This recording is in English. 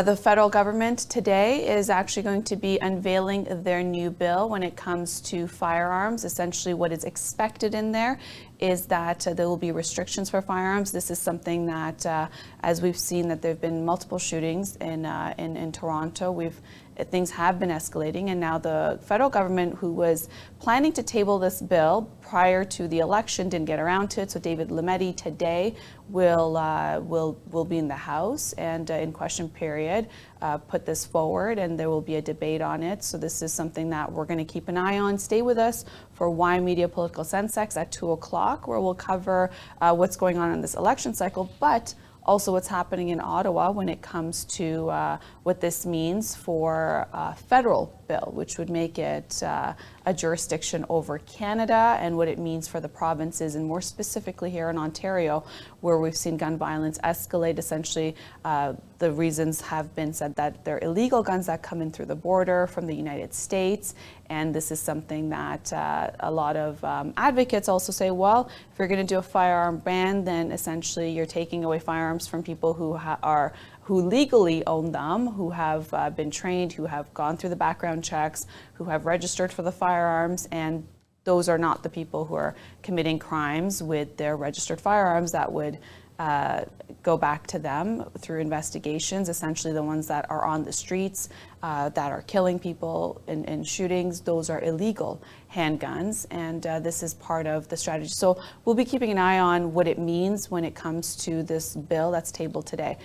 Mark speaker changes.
Speaker 1: The federal government today is actually going to be unveiling their new bill when it comes to firearms. Essentially, what is expected in there is that there will be restrictions for firearms. This is something that, as we've seen, that there have been multiple shootings in Toronto. Things have been escalating, and now the federal government, who was planning to table this bill prior to the election, didn't get around to it. So David Lametti today will be in the House and in question period put this forward, and there will be a debate on it. So this is something that we're going to keep an eye on. Stay with us for Y Media Political Sensex at 2 o'clock, where we'll cover what's going on in this election cycle, but also what's happening in Ottawa when it comes to what this means for a federal bill, which would make it a jurisdiction over Canada, and what it means for the provinces, and more specifically here in Ontario, where we've seen gun violence escalate. Essentially, the reasons have been said that they're illegal guns that come in through the border from the United States, and this is something that a lot of advocates also say, well, if you're going to do a firearm ban, then essentially you're taking away firearms from people who legally own them, who have been trained, who have gone through the background checks, who have registered for the firearms, and those are not the people who are committing crimes with their registered firearms that would go back to them through investigations. Essentially, the ones that are on the streets that are killing people in shootings, those are illegal handguns, and this is part of the strategy. So we'll be keeping an eye on what it means when it comes to this bill that's tabled today.